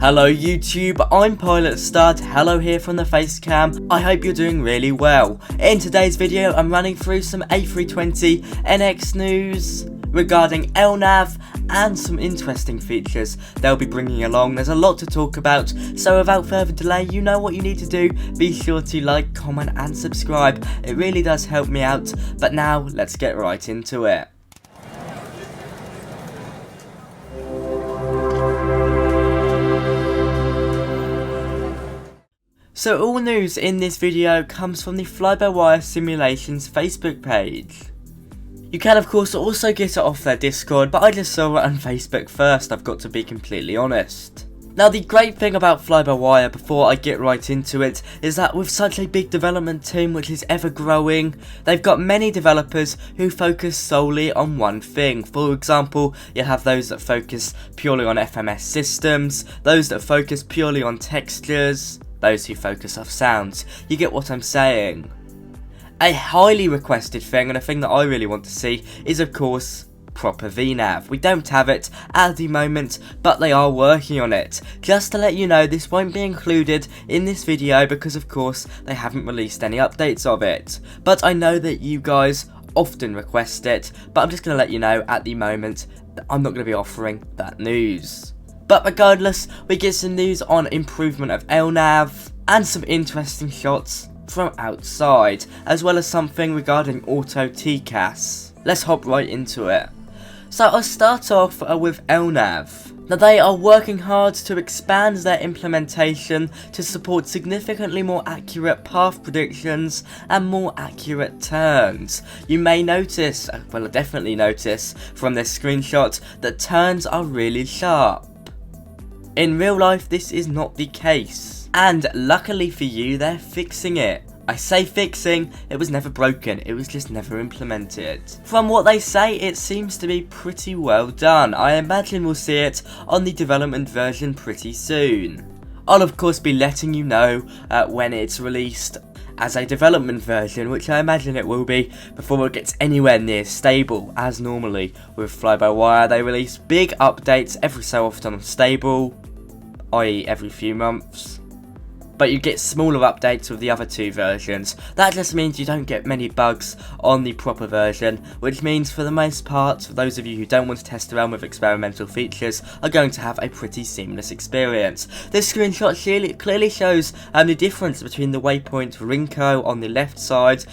Hello YouTube, I'm Pilot Stud, hello here from the Facecam. I hope you're doing really well. In today's video I'm running through some A32NX news regarding LNAV and some interesting features they'll be bringing along. There's a lot to talk about, so without further delay, you know what you need to do. Be sure to like, comment and subscribe. It really does help me out, but now let's get right into it. So all news in this video comes from the Fly-by-Wire Simulations Facebook page. You can of course also get it off their Discord, but I just saw it on Facebook first, I've got to be completely honest. Now the great thing about Fly-by-Wire, before I get right into it, is that with such a big development team which is ever growing, they've got many developers who focus solely on one thing. For example, you have those that focus purely on FMS systems, those that focus purely on textures, those who focus off sounds. You get what I'm saying. A highly requested thing, and a thing that I really want to see, is of course proper VNAV. We don't have it at the moment, but they are working on it. Just to let you know, this won't be included in this video because of course they haven't released any updates of it. But I know that you guys often request it, but I'm just going to let you know at the moment that I'm not going to be offering that news. But regardless, we get some news on improvement of LNAV and some interesting shots from outside, as well as something regarding auto TCAS. Let's hop right into it. So I'll start off with LNAV. Now they are working hard to expand their implementation to support significantly more accurate path predictions and more accurate turns. You may notice, well definitely notice from this screenshot, that turns are really sharp. In real life this is not the case, and luckily for you they're fixing it. I say fixing, it was never broken, it was just never implemented. From what they say, it seems to be pretty well done. I imagine we'll see it on the development version pretty soon. I'll of course be letting you know when it's released as a development version, which I imagine it will be before it gets anywhere near stable. As normally with Fly-by-Wire, they release big updates every so often on stable, i.e. every few months. But you get smaller updates with the other two versions. That just means you don't get many bugs on the proper version, which means for the most part, for those of you who don't want to test around with experimental features, are going to have a pretty seamless experience. This screenshot clearly shows the difference between the waypoint Rinko on the left side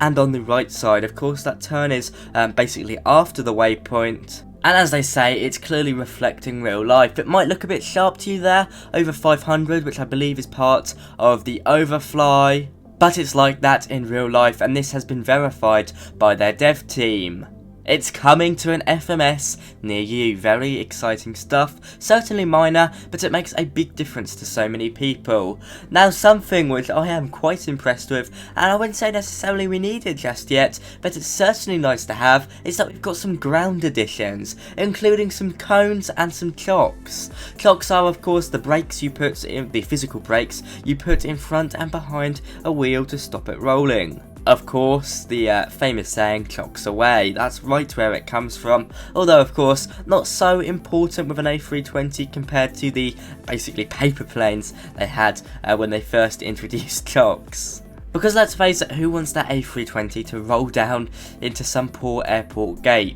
and on the right side. Of course that turn is basically after the waypoint. And as they say, it's clearly reflecting real life. It might look a bit sharp to you there, over 500, which I believe is part of the overfly. But it's like that in real life, and this has been verified by their dev team. It's coming to an FMS near you. Very exciting stuff. Certainly minor, but it makes a big difference to so many people. Now something which I am quite impressed with, and I wouldn't say necessarily we need it just yet, but it's certainly nice to have, is that we've got some ground additions, including some cones and some chocks. Chocks are of course the brakes you put in, the physical brakes you put in front and behind a wheel to stop it rolling. Of course, the famous saying, chocks away, that's right where it comes from, although of course not so important with an A320 compared to the basically paper planes they had when they first introduced chocks. Because let's face it, who wants that A320 to roll down into some poor airport gate?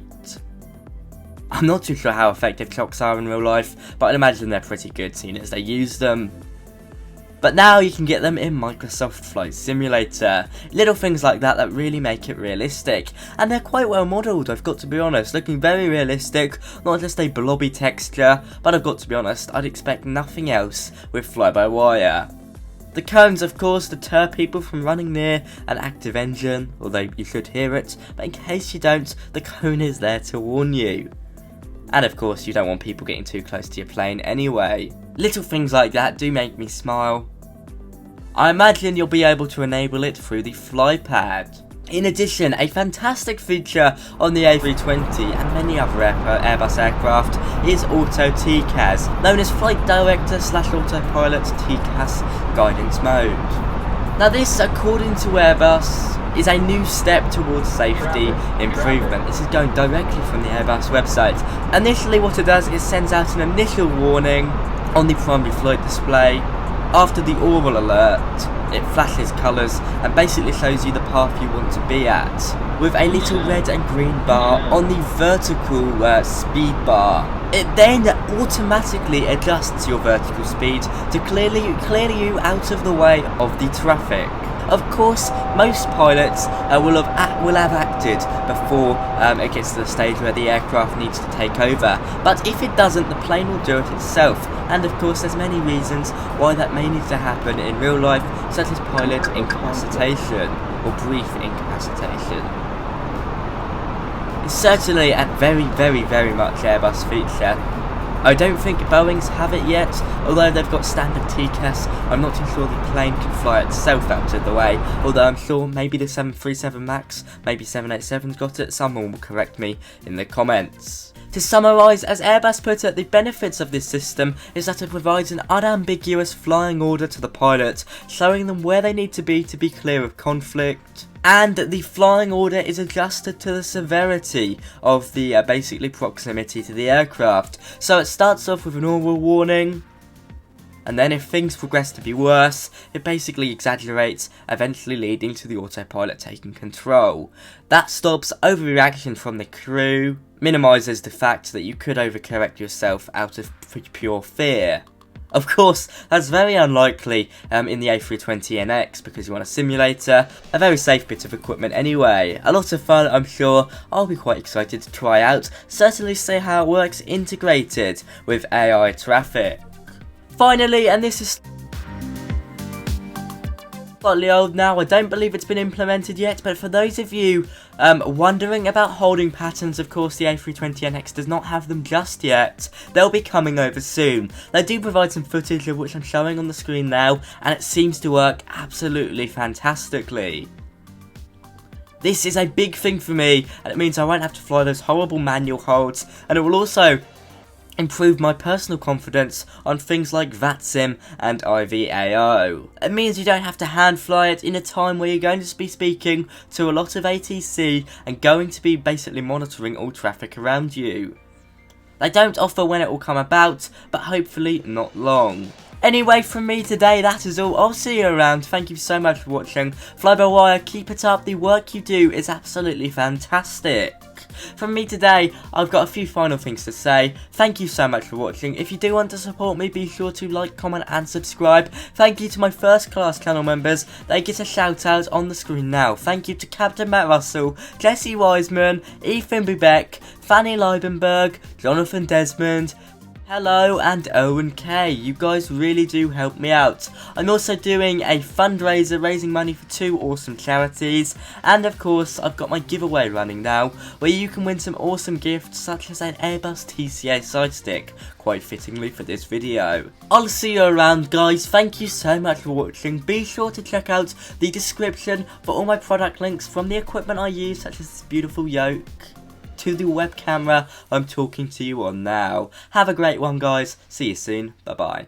I'm not too sure how effective chocks are in real life, but I'd imagine they're pretty good seeing as they use them. But now you can get them in Microsoft Flight Simulator. Little things like that that really make it realistic. And they're quite well modelled, I've got to be honest. Looking very realistic, not just a blobby texture, but I've got to be honest, I'd expect nothing else with Fly-by-Wire. The cones of course deter people from running near an active engine, although you should hear it, but in case you don't, the cone is there to warn you. And of course you don't want people getting too close to your plane anyway. Little things like that do make me smile. I imagine you'll be able to enable it through the FlyPad. In addition, a fantastic feature on the A320 and many other Airbus aircraft is Auto TCAS, known as Flight Director / Autopilot TCAS Guidance Mode. Now this, according to Airbus, is a new step towards safety improvement. This is going directly from the Airbus website. Initially what it does is sends out an initial warning On the primary flight display, after the aural alert, it flashes colours and basically shows you the path you want to be at, with a little red and green bar on the vertical speed bar. It then automatically adjusts your vertical speed to clear you out of the way of the traffic. Of course, most pilots will have acted before it gets to the stage where the aircraft needs to take over, but if it doesn't, the plane will do it itself. And of course, there's many reasons why that may need to happen in real life, such as pilot incapacitation or brief incapacitation. It's certainly a very much Airbus feature. I don't think Boeing's have it yet, although they've got standard TCAS. I'm not too sure the plane can fly itself out of the way, although I'm sure maybe the 737 MAX, maybe 787's got it. Someone will correct me in the comments. To summarise, as Airbus put it, the benefits of this system is that it provides an unambiguous flying order to the pilot, showing them where they need to be clear of conflict. And the flying order is adjusted to the severity of the basically proximity to the aircraft. So it starts off with an aural warning, and then if things progress to be worse, it basically exaggerates, eventually leading to the autopilot taking control. That stops overreaction from the crew, minimises the fact that you could overcorrect yourself out of pure fear. Of course, that's very unlikely in the A32NX because you want a simulator, a very safe bit of equipment anyway. A lot of fun, I'm sure. I'll be quite excited to try out, certainly see how it works integrated with AI traffic. Finally, and this is slightly old now, I don't believe it's been implemented yet, but for those of you wondering about holding patterns, of course the A32NX does not have them just yet. They'll be coming over soon. They do provide some footage of which I'm showing on the screen now, and it seems to work absolutely fantastically. This is a big thing for me, and it means I won't have to fly those horrible manual holds, and it will also improve my personal confidence on things like VATSIM and IVAO. It means you don't have to hand fly it in a time where you're going to be speaking to a lot of ATC and going to be basically monitoring all traffic around you. They don't offer when it will come about, but hopefully not long. Anyway, from me today, that is all. I'll see you around. Thank you so much for watching. Fly-by-wire, keep it up. The work you do is absolutely fantastic. From me today, I've got a few final things to say. Thank you so much for watching. If you do want to support me, be sure to like, comment and subscribe. Thank you to my first class channel members. They get a shout out on the screen now. Thank you to Captain Matt Russell, Jesse Wiseman, Ethan Bubeck, Fanny Leibenberg, Jonathan Desmond, Hello, and Owen K. You guys really do help me out. I'm also doing a fundraiser raising money for 2 awesome charities, and of course I've got my giveaway running now where you can win some awesome gifts such as an Airbus TCAS side stick, quite fittingly for this video. I'll see you around guys. Thank you so much for watching. Be sure to check out the description for all my product links, from the equipment I use such as this beautiful yoke to the web camera I'm talking to you on now. Have a great one guys, see you soon, bye bye.